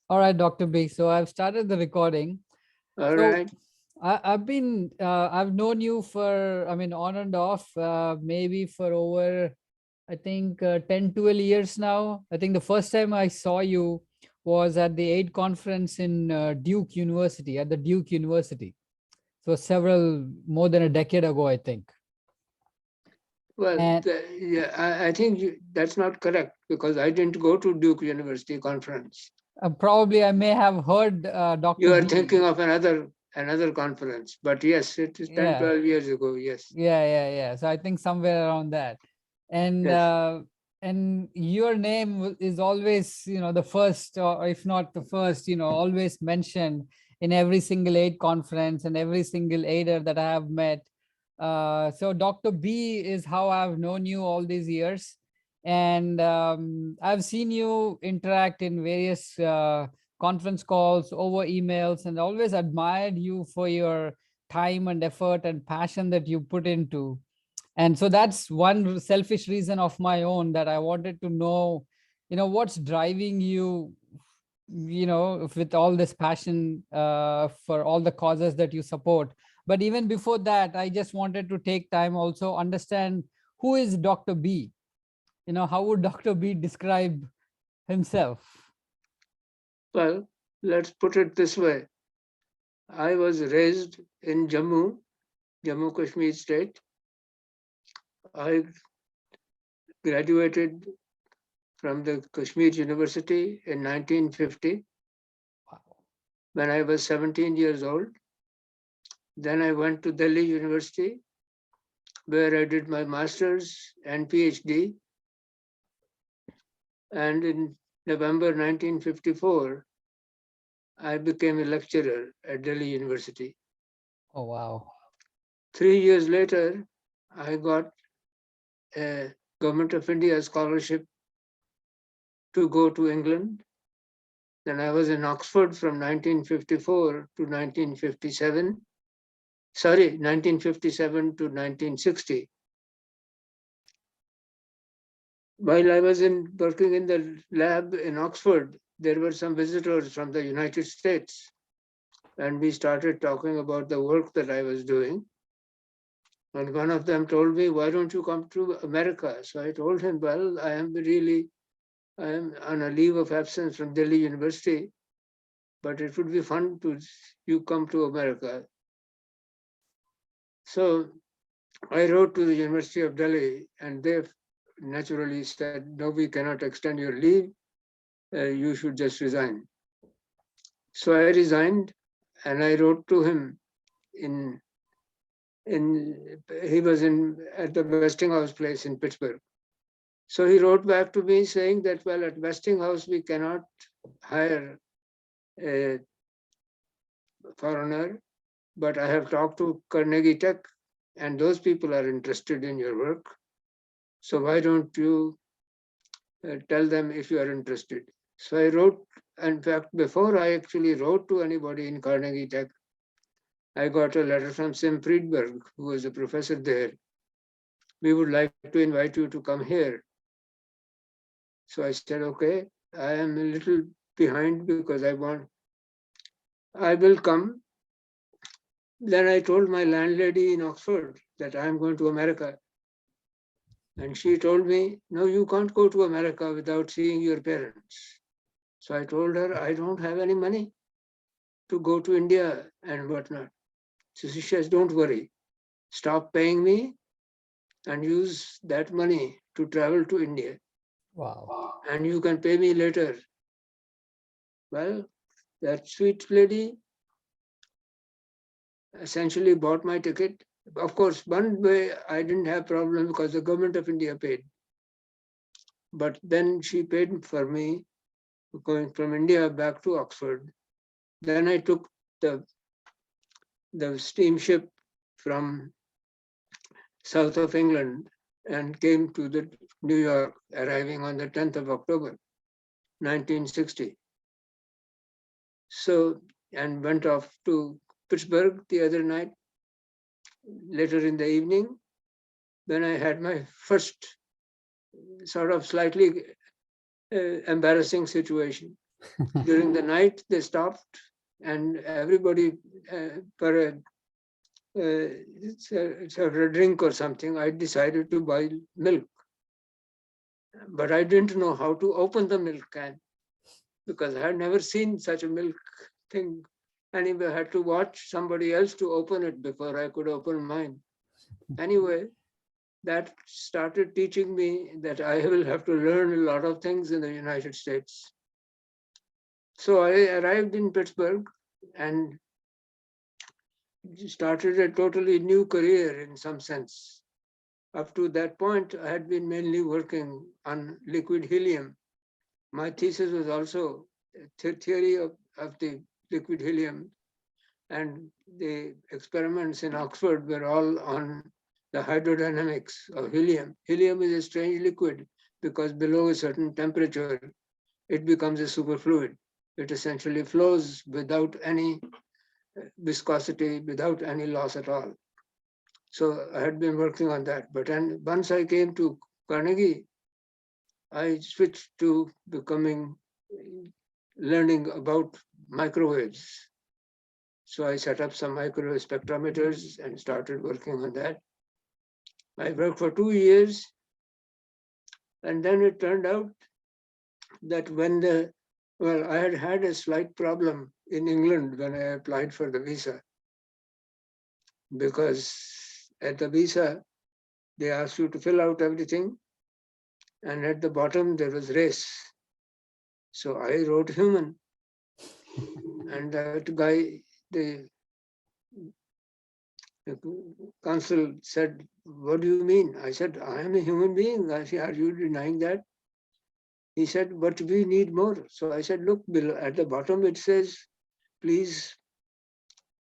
All right, Dr. B. So I've started the recording. All So right. I've known you for, I mean, on and off, maybe for over, I think, 10, 12 years now. I think the first time I saw you was at the AIDS conference in Duke University, at the Duke University. So more than a decade ago, I think. Well, And yeah, I think that's not correct because I didn't go to Duke University conference. probably I may have heard You Dr. are B. thinking of another conference, but yes, it is 10, Yeah, 12 years ago. Yes, yeah. So I think somewhere around that. and yes. uh, and your name is always, the first, or if not the first, always mentioned in every single aid conference and every single aider that I have met. So Dr. B is how I've known you all these years, and I've seen you interact in various conference calls, over emails, and always admired you for your time and effort and passion that you put into. And so that's one selfish reason of my own, that I wanted to know, what's driving you, with all this passion for all the causes that you support. But even before that, I just wanted to take time also understand, who is Dr. B? How would Dr. B describe himself? Well, let's put it this way. I was raised in Jammu Kashmir state. I graduated from the Kashmir University in 1950 when I was 17 years old. Then I went to Delhi University where I did my master's and PhD. And in November 1954, I became a lecturer at Delhi University. Oh, wow. 3 years later, I got a Government of India scholarship to go to England. Then I was in Oxford from 1954 to 1957. Sorry, 1957 to 1960. While I was working in the lab in Oxford, there were some visitors from the United States, and we started talking about the work that I was doing. And one of them told me, "Why don't you come to America?" So I told him, "Well, I am on a leave of absence from Delhi University, but it would be fun to you come to America." So I wrote to the University of Delhi, and they naturally said, "No, we cannot extend your leave. You should just resign." So I resigned, and I wrote to him in he was in at the Westinghouse place in Pittsburgh. So he wrote back to me saying that, well, at Westinghouse we cannot hire a foreigner, but I have talked to Carnegie Tech, and those people are interested in your work. So why don't you tell them if you are interested? So I wrote. In fact, before I actually wrote to anybody in Carnegie Tech, I got a letter from Sim Friedberg, who was a professor there. "We would like to invite you to come here." So I said, "Okay, I am a little behind because I will come." Then I told my landlady in Oxford that I am going to America. And she told me, "No, you can't go to America without seeing your parents." So I told her, "I don't have any money to go to India and whatnot." So she says, "Don't worry, stop paying me and use that money to travel to India, Wow. and you can pay me later." Well, that sweet lady essentially bought my ticket. Of course, one way I didn't have problem because the government of India paid. But then she paid for me going from India back to Oxford. Then I took the steamship from south of England and came to the New York, arriving on the 10th of October, 1960. So, and went off to Pittsburgh the other night, later in the evening, when I had my first sort of slightly embarrassing situation. During the night, they stopped, and everybody, for it's a drink or something, I decided to buy milk. But I didn't know how to open the milk can because I had never seen such a milk thing. Anyway, I had to watch somebody else to open it before I could open mine. Anyway, that started teaching me that I will have to learn a lot of things in the United States. So I arrived in Pittsburgh and started a totally new career in some sense. Up to that point, I had been mainly working on liquid helium. My thesis was also theory of the liquid helium, and the experiments in Oxford were all on the hydrodynamics of helium. Helium is a strange liquid because below a certain temperature, it becomes a superfluid. It essentially flows without any viscosity, without any loss at all. So I had been working on that. But once I came to Carnegie, I switched to learning about microwaves. So I set up some microwave spectrometers and started working on that. I worked for 2 years, and then it turned out that I had had a slight problem in England when I applied for the visa, because at the visa, they asked you to fill out everything, and at the bottom there was race. So I wrote human, and that guy, the consul said, "What do you mean?" I said, "I am a human being." I said, "Are you denying that?" He said, "But we need more." So I said, "Look, below, at the bottom it says, please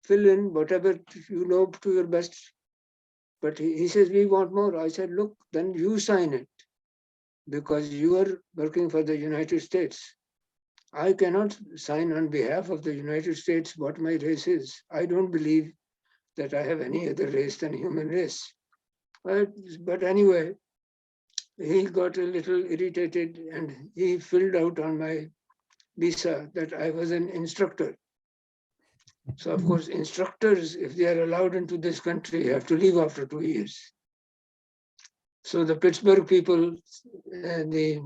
fill in whatever you know to your best." But he says, "We want more." I said, "Look, then you sign it because you are working for the United States. I cannot sign on behalf of the United States what my race is. I don't believe that I have any other race than human race." But anyway, he got a little irritated and he filled out on my visa that I was an instructor. So of course, instructors, if they are allowed into this country, have to leave after 2 years. So the Pittsburgh people, the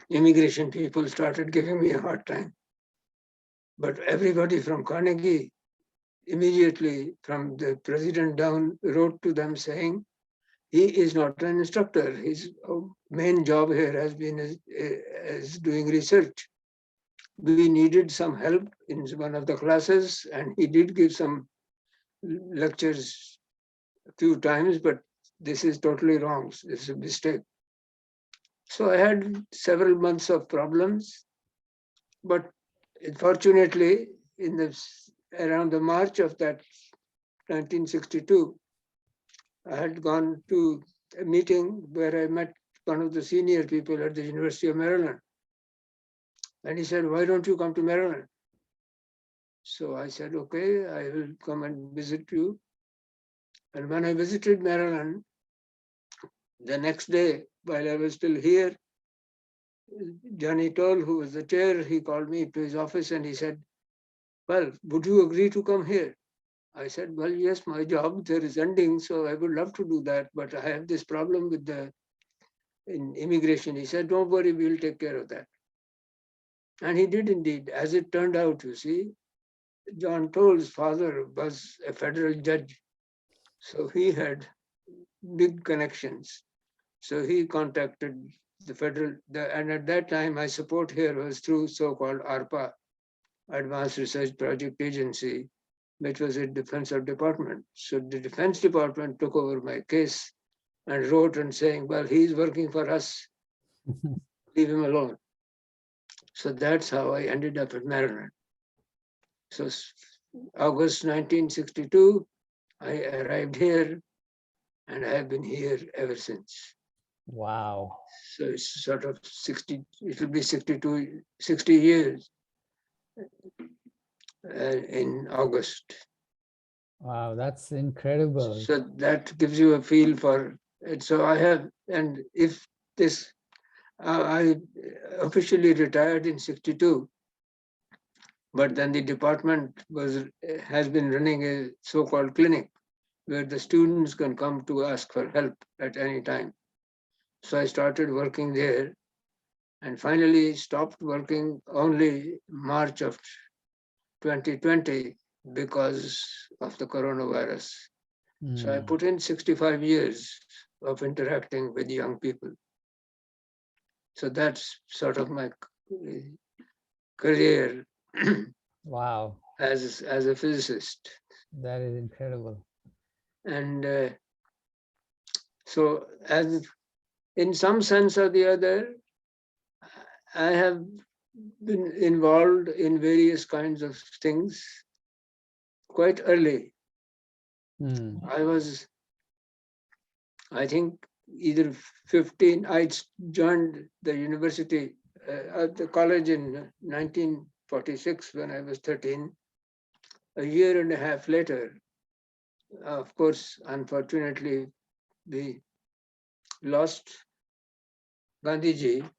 immigration people started giving me a hard time. But everybody from Carnegie, immediately from the president down, wrote to them saying, he is not an instructor. His main job here has been as doing research. We needed some help in one of the classes, and he did give some lectures a few times, but this is totally wrong. This is a mistake. So I had several months of problems, but fortunately, around the March of that 1962, I had gone to a meeting where I met one of the senior people at the University of Maryland. And he said, "Why don't you come to Maryland?" So I said, "Okay, I will come and visit you." And when I visited Maryland, the next day, while I was still here, Johnny Toll, who was the chair, he called me to his office and he said, "Well, would you agree to come here?" I said, "Well, yes, my job there is ending, so I would love to do that, but I have this problem with in immigration." He said, "Don't worry, we'll take care of that." And he did indeed. As it turned out, you see, John Toll's father was a federal judge, so he had big connections. So he contacted the and at that time, my support here was through so-called ARPA, Advanced Research Project Agency, which was a Defense Department. So the Defense Department took over my case and wrote and saying, "Well, he's working for us, leave him alone." So that's how I ended up at Maryland. So August 1962, I arrived here and I have been here ever since. Wow. So it's sort of 60, it will be 60 years in August. Wow, that's incredible. So that gives you a feel for it. So I have, and if this, I officially retired in 62, but then the department has been running a so-called clinic where the students can come to ask for help at any time. So I started working there and finally stopped working only March of 2020 because of the coronavirus. So I put in 65 years of interacting with young people. So that's sort of my career Wow, as a physicist. that is incredible. And so, as in some sense or the other, I have been involved in various kinds of things quite early. I was, I think, either 15. I joined the university at the college in 1946 when I was 13. A year and a half later, of course, unfortunately, we lost Gandhiji,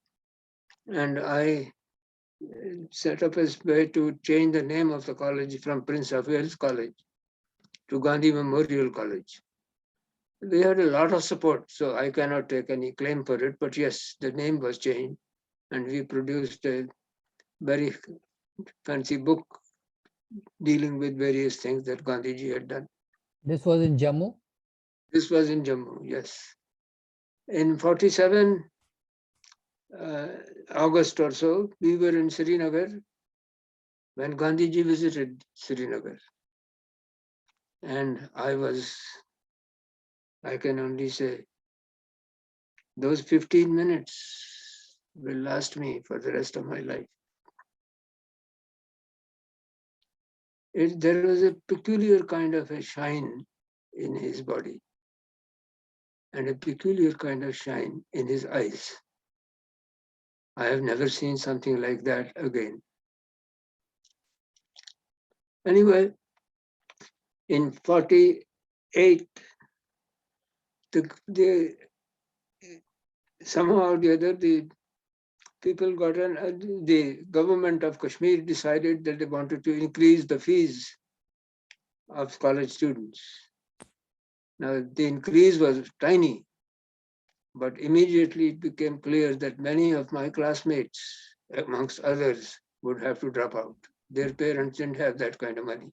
and I set up a way to change the name of the college from Prince of Wales College to Gandhi Memorial College. We had a lot of support, so I cannot take any claim for it, but yes, the name was changed, and we produced a very fancy book dealing with various things that Gandhiji had done. This was in Jammu? This was in Jammu, yes. In 47, August or so, we were in Srinagar when Gandhiji visited Srinagar. And I can only say, those 15 minutes will last me for the rest of my life. There was a peculiar kind of a shine in his body and a peculiar kind of shine in his eyes. I have never seen something like that again. Anyway, in 48, somehow or the other, the the government of Kashmir decided that they wanted to increase the fees of college students. Now, the increase was tiny, but immediately it became clear that many of my classmates, amongst others, would have to drop out. Their parents didn't have that kind of money.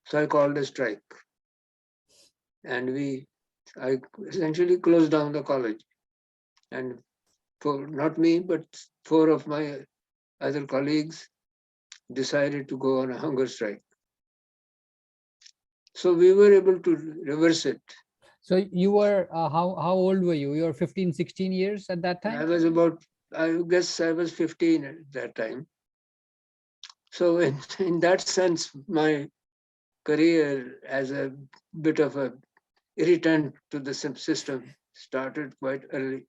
So I called a strike. And I essentially closed down the college. And not me, but 4 of my other colleagues decided to go on a hunger strike. So we were able to reverse it. So you were, how old were you? You were 15, 16 years at that time? I guess I was 15 at that time. So in that sense, my career as a bit of a irritant to the system started quite early.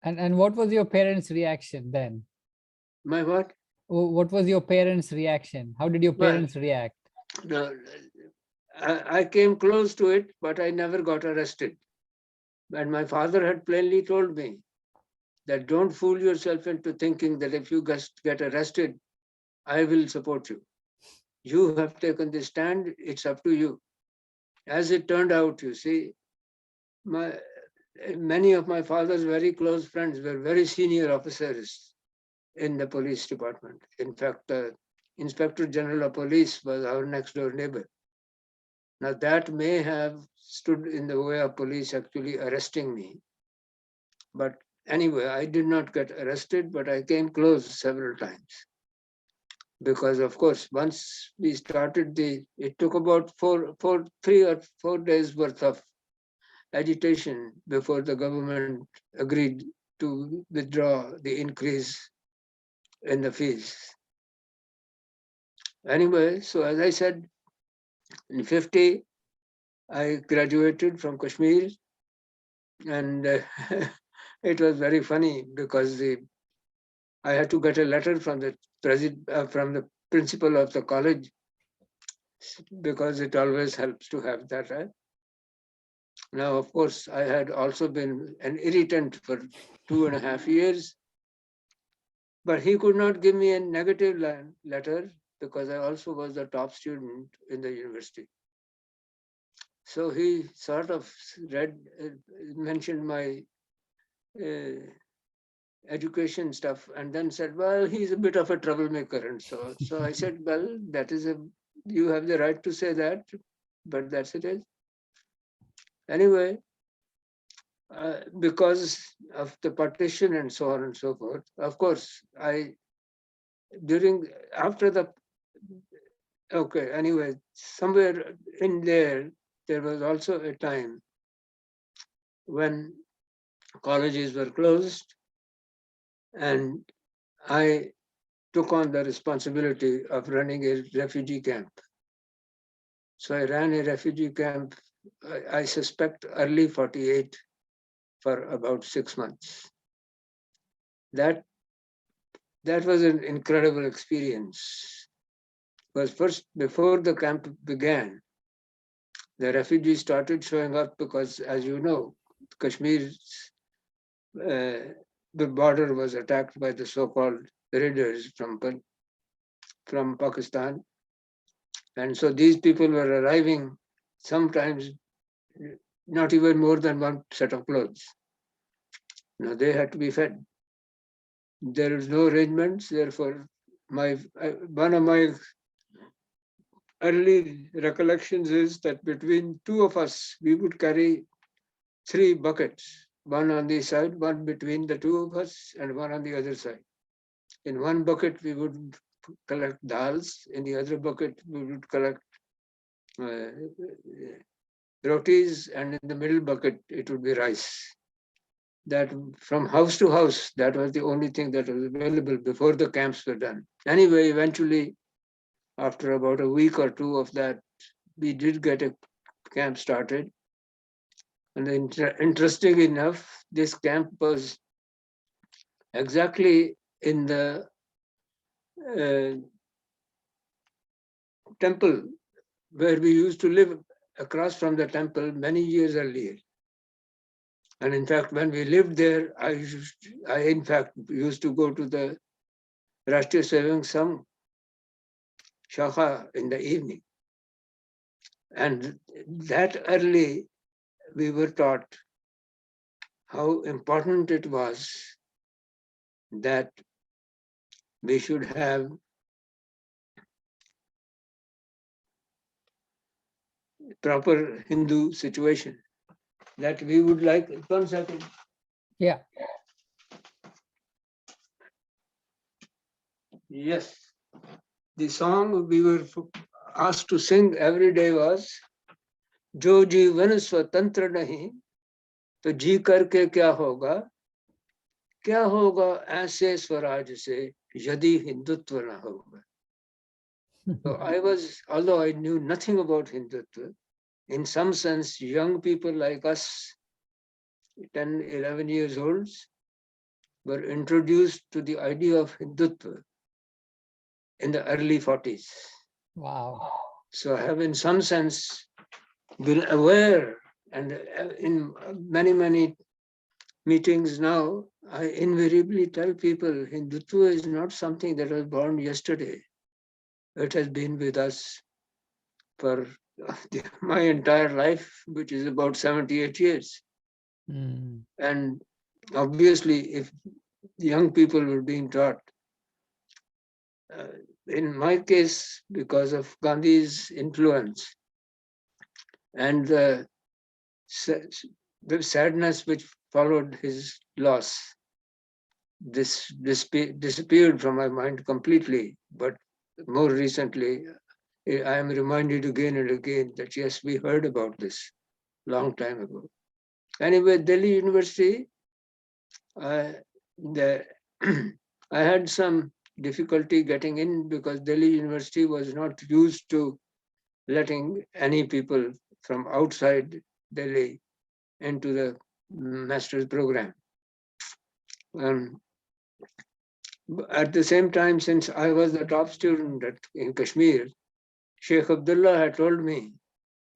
And what was your parents' reaction then? My what? What was your parents' reaction? How did your parents react? No, I came close to it, but I never got arrested. And my father had plainly told me that don't fool yourself into thinking that if you get arrested, I will support you. You have taken the stand, it's up to you. As it turned out, you see, many of my father's very close friends were very senior officers in the police department. In fact, the Inspector General of Police was our next door neighbor. Now that may have stood in the way of police actually arresting me. But anyway, I did not get arrested, but I came close several times. Because of course, once we started it took about 3 or 4 days worth of agitation before the government agreed to withdraw the increase in the fees. Anyway, so as I said, in 50, I graduated from Kashmir, and it was very funny because I had to get a letter from the from the principal of the college, because it always helps to have that. Now, of course, I had also been an irritant for 2.5 years, but he could not give me a negative letter because I also was the top student in the university. So he sort of mentioned my uh, education stuff, and then said, "Well, he's a bit of a troublemaker," and so I said, "Well, you have the right to say that, but that's it is." Anyway, because of the partition and so on and so forth, of course, during after the okay, anyway, somewhere in there was also a time when colleges were closed, and I took on the responsibility of running a refugee camp. So I ran a refugee camp, I suspect early 48, for about 6 months. That that was an incredible experience. Because first, before the camp began, the refugees started showing up because, as you know, Kashmir's the border was attacked by the so-called raiders from Pakistan, and so these people were arriving sometimes not even more than one set of clothes. Now they had to be fed. There is no arrangements. Therefore, one of my early recollections is that between two of us, we would carry three buckets, one on the side, one between the two of us, and one on the other side. In one bucket, we would collect dals. In the other bucket, we would collect uh, rotis, and in the middle bucket, it would be rice. That from house to house, that was the only thing that was available before the camps were done. Anyway, eventually, after about a week or two of that, we did get a camp started. And interesting enough, this camp was exactly in the uh, temple where we used to live across from the temple many years earlier. And in fact, when we lived there, I in fact used to go to the Rashtriya Sevang Sangh Shakha in the evening. And that early, we were taught how important it was that we should have proper Hindu situation. That we would like, 1 second. Yeah. Yes. The song we were asked to sing every day was जो जीवन स्वतंत्र नहीं तो जी करके क्या होगा ऐसे स्वराज से यदि हिंदुत्व न होगा. So I was, although I knew nothing about Hindutva, in some sense, young people like us, 10, 11 years olds, were introduced to the idea of Hindutva in the early 40s. Wow. So I have, in some sense, been aware, and in many, many meetings now, I invariably tell people Hindutva is not something that was born yesterday. It has been with us for my entire life, which is about 78 years. Mm. And obviously, if young people were being taught, uh, in my case, because of Gandhi's influence and the sadness which followed his loss, this disappeared from my mind completely. But more recently, I am reminded again and again that yes, we heard about this long time ago. Anyway, Delhi University, the I had some difficulty getting in because Delhi University was not used to letting any people from outside Delhi into the master's program. Um, at the same time, since I was the top student in Kashmir, Sheikh Abdullah had told me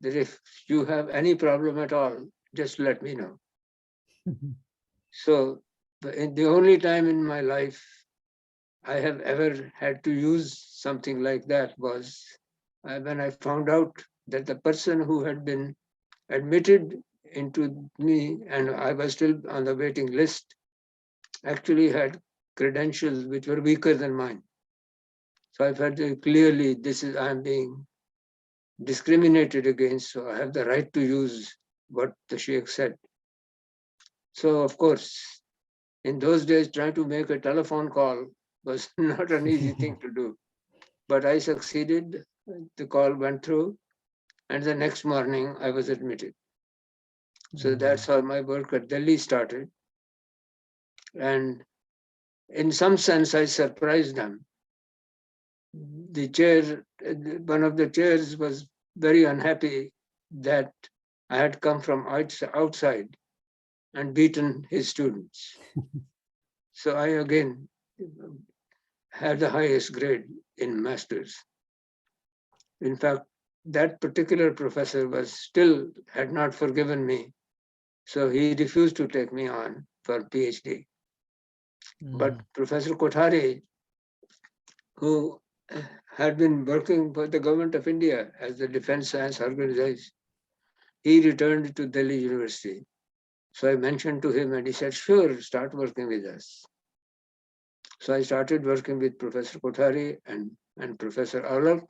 that if you have any problem at all, just let me know. So the only time in my life I have ever had to use something like that was when I found out that the person who had been admitted into me and I was still on the waiting list actually had credentials which were weaker than mine. So I felt clearly this is I'm being discriminated against, so I have the right to use what the Sheikh said. So of course, in those days, trying to make a telephone call was not an easy thing to do. But I succeeded. The call went through, and the next morning I was admitted. So that's how my work at Delhi started. And in some sense, I surprised them. The chair, one of the chairs was very unhappy that I had come from outside and beaten his students. So I again had the highest grade in masters. In fact, that particular professor had not forgiven me. So he refused to take me on for PhD. But Professor Kothari, who had been working for the government of India as the Defense Science Organization, he returned to Delhi University. So I mentioned to him and he said, sure, start working with us. So I started working with Professor Kothari and Professor Aulak.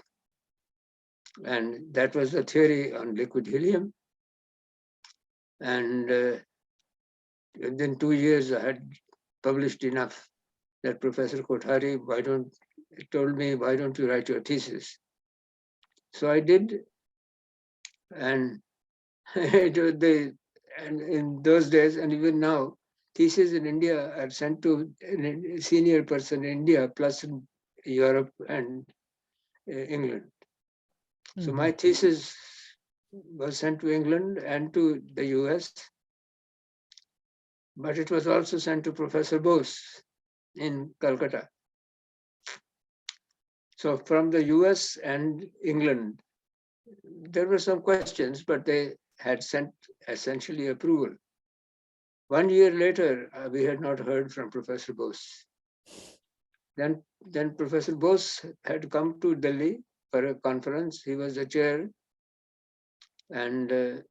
And that was the theory on liquid helium. And within 2 years, I had published enough that Professor Kothari told me, why don't you write your thesis? So I did. And and in those days, and even now, theses in India are sent to a senior person in India, plus in Europe and England. So my thesis was sent to England and to the US, but it was also sent to Professor Bose in Calcutta. So from the US and England, there were some questions, but they had sent essentially approval. 1 year later, we had not heard from Professor Bose. Then Professor Bose had come to Delhi for a conference. He was the chair. And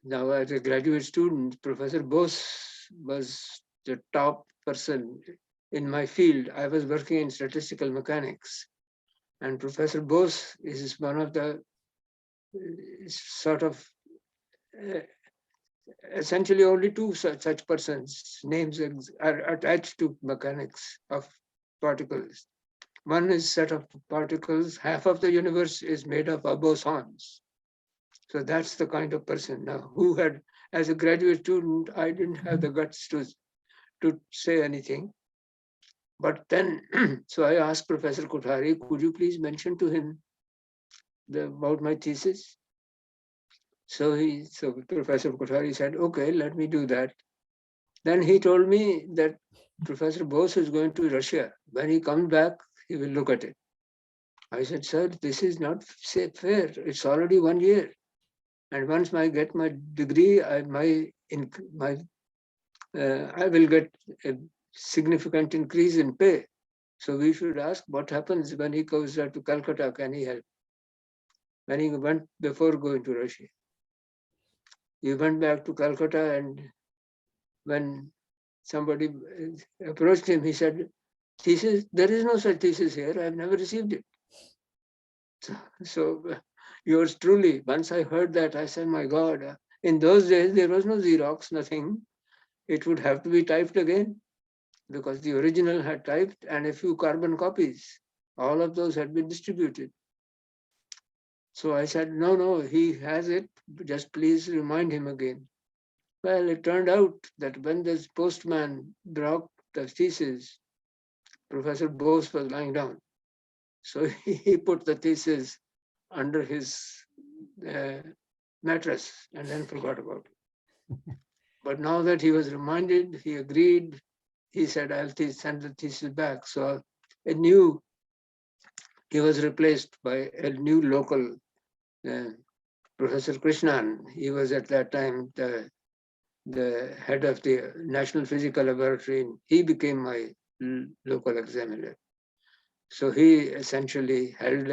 now as a graduate student, Professor Bose was the top person in my field. I was working in statistical mechanics. And Professor Bose is one of the sort of essentially only two such persons' names are attached to mechanics of particles. One is set of particles, half of the universe is made up of bosons. So that's the kind of person now who had, as a graduate student, I didn't have the guts to say anything. But then, so I asked Professor Kothari, could you please mention to him about my thesis? So Professor Kothari said, okay, let me do that. Then he told me that Professor Bose is going to Russia. When he comes back, he will look at it. I said, sir, this is not fair. It's already 1 year. And once I get my degree, I will get a significant increase in pay. So we should ask what happens when he goes to Calcutta, can he help? When he went before going to Russia. He went back to Calcutta, and when somebody approached him, he said, thesis, there is no such thesis here. I've never received it. So yours truly, once I heard that, I said, my God, in those days, there was no Xerox, nothing. It would have to be typed again because the original had typed and a few carbon copies. All of those had been distributed. So I said, no, he has it. Just please remind him again. Well, it turned out that when this postman brought the thesis, Professor Bose was lying down. So he put the thesis under his mattress and then forgot about it. But now that he was reminded, he agreed. He said, I'll send the thesis back. So he was replaced by a new local Professor Krishnan, he was at that time the head of the National Physical Laboratory. He became my local examiner. So he essentially held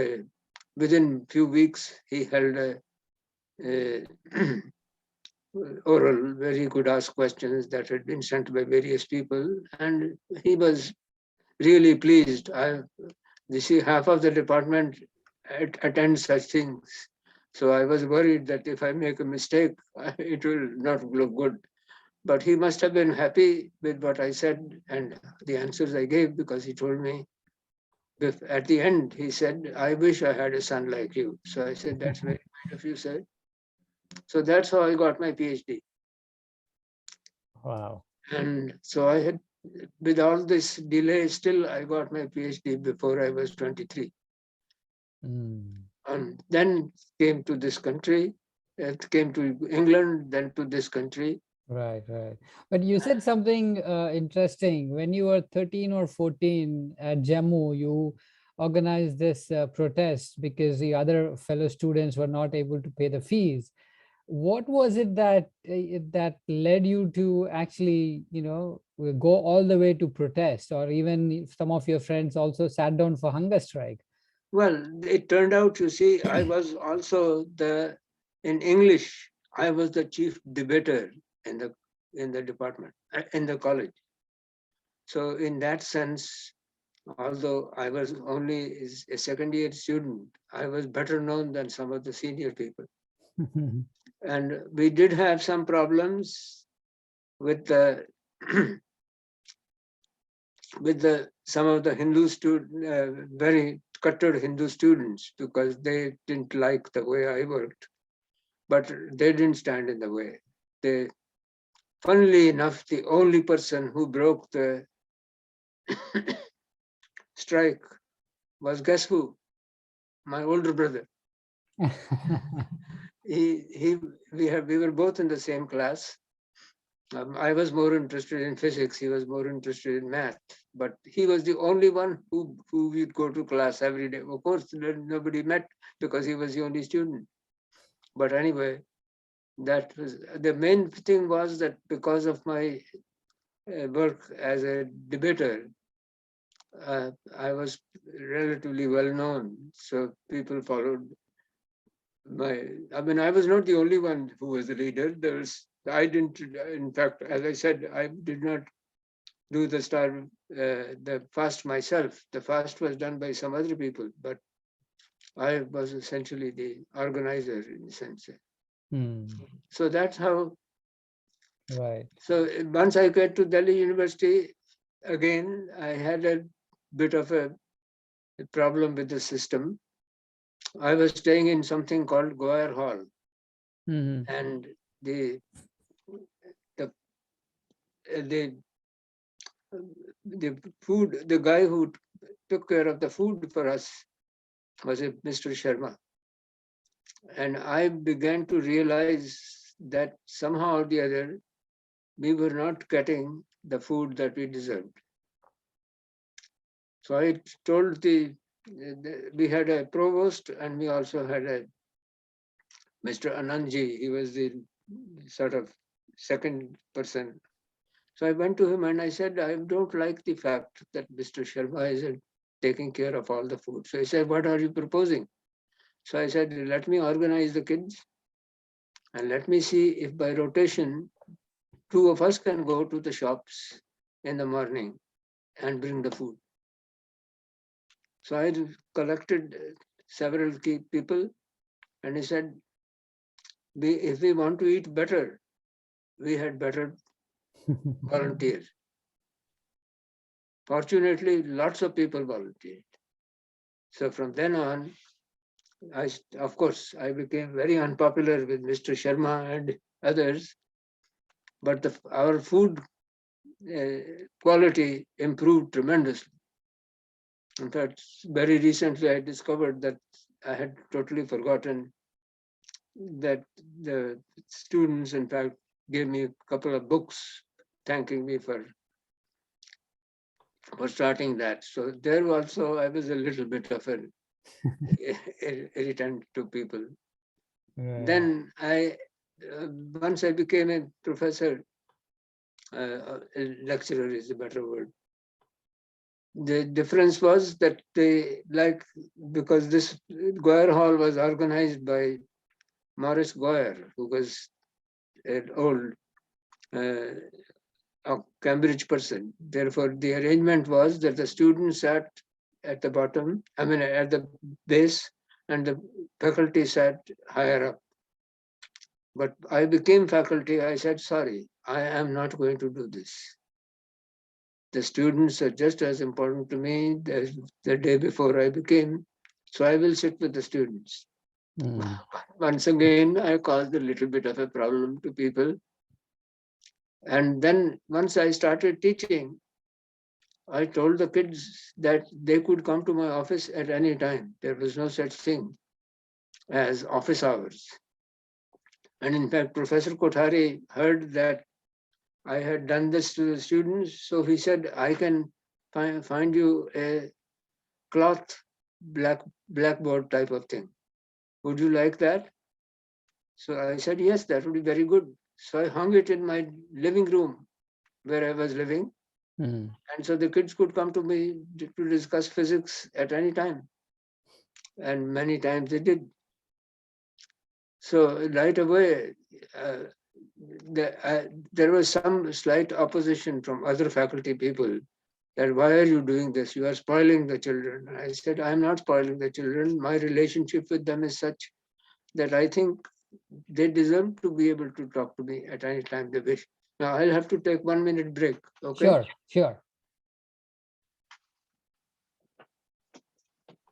within few weeks, he held a oral where he could ask questions that had been sent by various people. And he was really pleased. You see, half of the department attend such things. So I was worried that if I make a mistake, it will not look good. But he must have been happy with what I said and the answers I gave, because he told me, at the end, he said, I wish I had a son like you. So I said, that's very kind of you, sir. So that's how I got my PhD. Wow. And so I had, with all this delay, still I got my PhD before I was 23. And then came to this country, came to England, then to this country. Right, right. But you said something interesting. When you were 13 or 14 at Jammu, you organized this protest because the other fellow students were not able to pay the fees. What was it that that led you to actually, go all the way to protest, or even if some of your friends also sat down for hunger strike? Well, it turned out, you see, I was also in English, I was the chief debater in the department, in the college. So in that sense, although I was only a second year student, I was better known than some of the senior people. And we did have some problems with the some of the Hindu very cutthroat Hindu students, because they didn't like the way I worked, but they didn't stand in the way. They, funnily enough, the only person who broke the strike was, guess who? My older brother. We were both in the same class. I was more interested in physics. He was more interested in math. But he was the only one who would go to class every day. Of course, nobody met because he was the only student. But anyway, that was the main thing, was that because of my work as a debater, I was relatively well known. So people followed I was not the only one who was the leader. I didn't, in fact, as I said, I did not do the fast myself. The fast was done by some other people, but I was essentially the organizer in a sense. So that's how. Right. So once I got to Delhi University, again, I had a bit of a problem with the system. I was staying in something called Goyer Hall, and the the the the guy who took care of the food for us was a Mr. Sharma. And I began to realize that somehow or the other, we were not getting the food that we deserved. So I told we had a provost, and we also had a Mr. Anandji. He was the sort of second person. So I went to him and I said, I don't like the fact that Mr. Sharma isn't taking care of all the food. So he said, what are you proposing? So I said, let me organize the kids and let me see if by rotation, two of us can go to the shops in the morning and bring the food. So I collected several key people, and he said, if we want to eat better, we had better volunteer. Fortunately, lots of people volunteered. So from then on, of course, I became very unpopular with Mr. Sharma and others, but our food quality improved tremendously. In fact, very recently I discovered that I had totally forgotten that the students, in fact, gave me a couple of books thanking me for starting that. So there also I was a little bit of an irritant to people. Then once I became a professor, a lecturer is a better word. The difference was that because this Goyer Hall was organized by Maurice Goyer, who was an old a Cambridge person. Therefore, the arrangement was that the students sat at the bottom, at the base, and the faculty sat higher up. But I became faculty. I said, sorry, I am not going to do this. The students are just as important to me as the day before I became. So I will sit with the students. Once again, I caused a little bit of a problem to people. And then once I started teaching, I told the kids that they could come to my office at any time. There was no such thing as office hours. And in fact, Professor Kothari heard that I had done this to the students. So he said, I can find you a cloth blackboard type of thing. Would you like that? So I said, yes, that would be very good. So I hung it in my living room where I was living. And so the kids could come to me to discuss physics at any time. And many times they did. So right away, there was some slight opposition from other faculty people that why are you doing this? You are spoiling the children. I said, I'm not spoiling the children. My relationship with them is such that I think they deserve to be able to talk to me at any time they wish. Now I'll have to take 1 minute break. Okay. Sure.